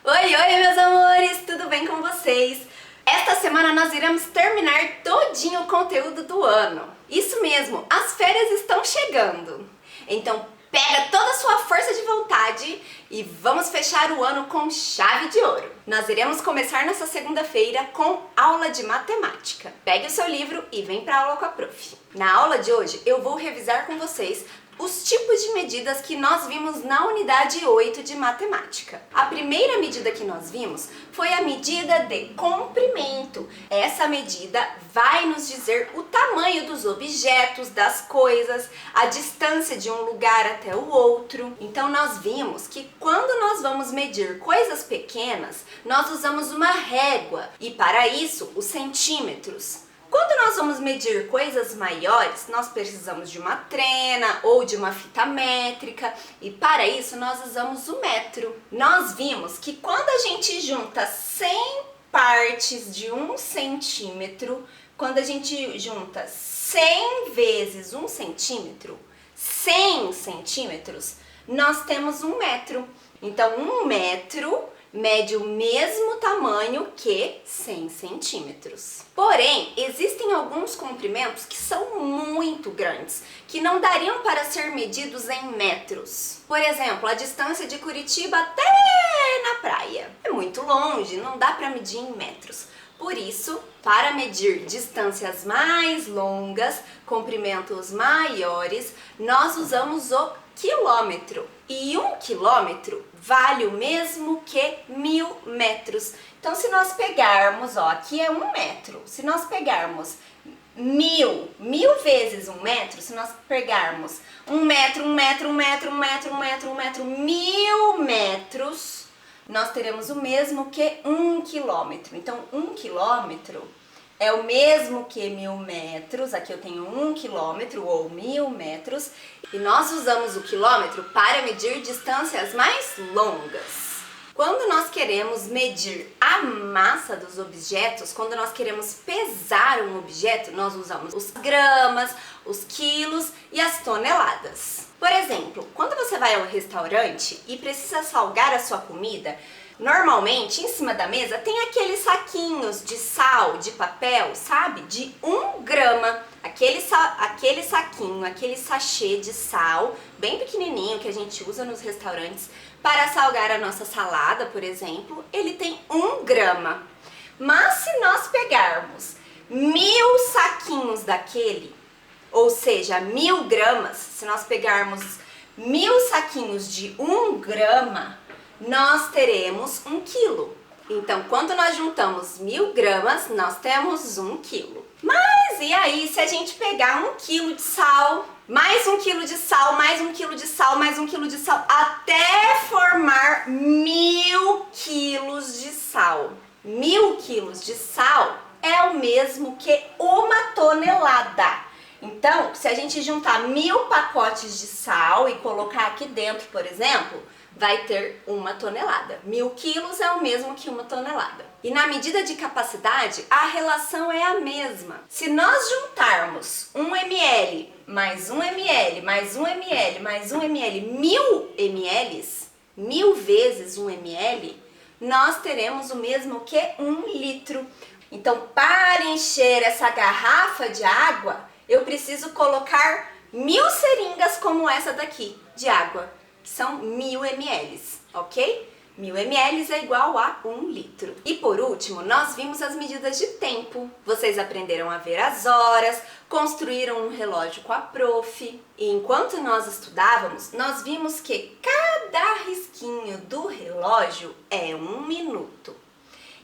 Oi, oi, meus amores, tudo bem com vocês? Esta semana nós iremos terminar todinho o conteúdo do ano. Isso mesmo, as férias estão chegando. Então pega toda a sua força de vontade e vamos fechar o ano com chave de ouro. Nós iremos começar nessa segunda-feira com aula de matemática. Pegue o seu livro e vem para aula com a prof. Na aula de hoje eu vou revisar com vocês os tipos de medidas que nós vimos na unidade 8 de matemática. A primeira medida que nós vimos foi a medida de comprimento. Essa medida vai nos dizer o tamanho dos objetos, das coisas, a distância de um lugar até o outro. Então nós vimos que quando nós vamos medir coisas pequenas, nós usamos uma régua e para isso os centímetros. Quando nós vamos medir coisas maiores, nós precisamos de uma trena ou de uma fita métrica e para isso nós usamos o metro. Nós vimos que quando a gente junta 100 partes de 1 centímetro, quando a gente junta 100 vezes 1 centímetro, 100 centímetros, nós temos 1 metro. Então 1 metro mede o mesmo tamanho que 100 centímetros. Porém, existem alguns comprimentos que são muito grandes, que não dariam para ser medidos em metros. Por exemplo, a distância de Curitiba até na praia. É muito longe, não dá para medir em metros. Por isso, para medir distâncias mais longas, comprimentos maiores, nós usamos o quilômetro. E 1 quilômetro vale o mesmo que 1000 metros. Então, se nós pegarmos, aqui é 1 metro. Se nós pegarmos 1000 vezes 1 metro, se nós pegarmos 1 metro, 1 metro, 1 metro, 1 metro, 1 metro, 1 metro, 1000 metros, nós teremos o mesmo que 1 quilômetro. Então, 1 quilômetro é o mesmo que 1000 metros, aqui eu tenho 1 quilômetro ou 1000 metros, e nós usamos o quilômetro para medir distâncias mais longas. Quando nós queremos medir a massa dos objetos, quando nós queremos pesar um objeto, nós usamos os gramas, os quilos e as toneladas. Por exemplo, quando você vai ao restaurante e precisa salgar a sua comida, normalmente, em cima da mesa, tem aqueles saquinhos de sal, de papel, sabe? De 1 grama. Aquele saquinho, aquele sachê de sal, bem pequenininho, que a gente usa nos restaurantes para salgar a nossa salada, por exemplo, ele tem 1 grama. Mas se nós pegarmos 1000 saquinhos daquele, ou seja, 1000 gramas, se nós pegarmos 1000 saquinhos de 1 grama, nós teremos 1 quilo. Então, quando nós juntamos 1000 gramas, nós temos 1 quilo. Mas e aí, se a gente pegar 1 quilo de sal, mais 1 quilo de sal, mais 1 quilo de sal, mais 1 quilo de sal, até formar 1000 quilos de sal. 1000 quilos de sal é o mesmo que 1 tonelada. Então, se a gente juntar 1000 pacotes de sal e colocar aqui dentro, por exemplo, vai ter 1 tonelada. 1000 quilos é o mesmo que 1 tonelada. E na medida de capacidade, a relação é a mesma. Se nós juntarmos 1 ml, mais 1 ml, mais 1 ml, mais 1 ml, 1000 ml, 1000 vezes 1 ml, nós teremos o mesmo que 1 litro. Então, para encher essa garrafa de água, eu preciso colocar 1000 seringas como essa daqui, de água, que são 1000 ml, ok? 1000 ml é igual a 1 litro. E por último, nós vimos as medidas de tempo. Vocês aprenderam a ver as horas, construíram um relógio com a prof. E enquanto nós estudávamos, nós vimos que cada risquinho do relógio é 1 minuto.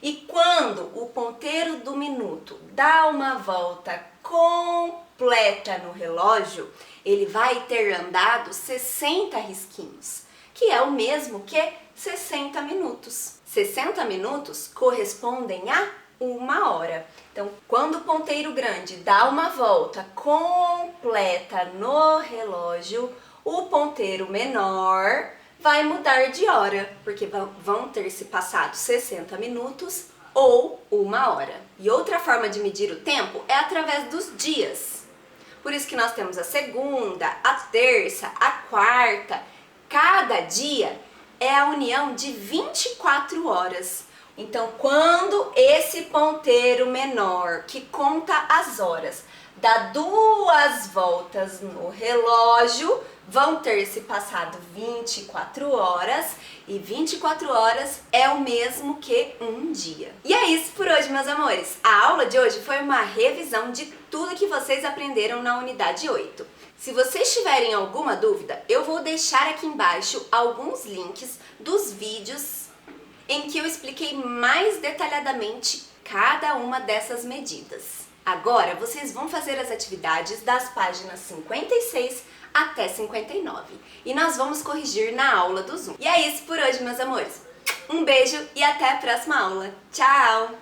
E quando o ponteiro do minuto dá uma volta completa no relógio, ele vai ter andado 60 risquinhos, que é o mesmo que 60 minutos. 60 minutos correspondem a 1 hora. Então, quando o ponteiro grande dá uma volta completa no relógio, o ponteiro menor vai mudar de hora, porque vão ter se passado 60 minutos ou 1 hora. E outra forma de medir o tempo é através dos dias. Por isso que nós temos a segunda, a terça, a quarta. Cada dia é a união de 24 horas. Então, quando esse ponteiro menor, que conta as horas, dá 2 voltas no relógio, vão ter se passado 24 horas, e 24 horas é o mesmo que um dia. E é isso por hoje, meus amores. A aula de hoje foi uma revisão de tudo que vocês aprenderam na unidade 8. Se vocês tiverem alguma dúvida, eu vou deixar aqui embaixo alguns links dos vídeos em que eu expliquei mais detalhadamente cada uma dessas medidas. Agora, vocês vão fazer as atividades das páginas 56 até 59 e nós vamos corrigir na aula do Zoom. E é isso por hoje, meus amores. Um beijo e até a próxima aula. Tchau!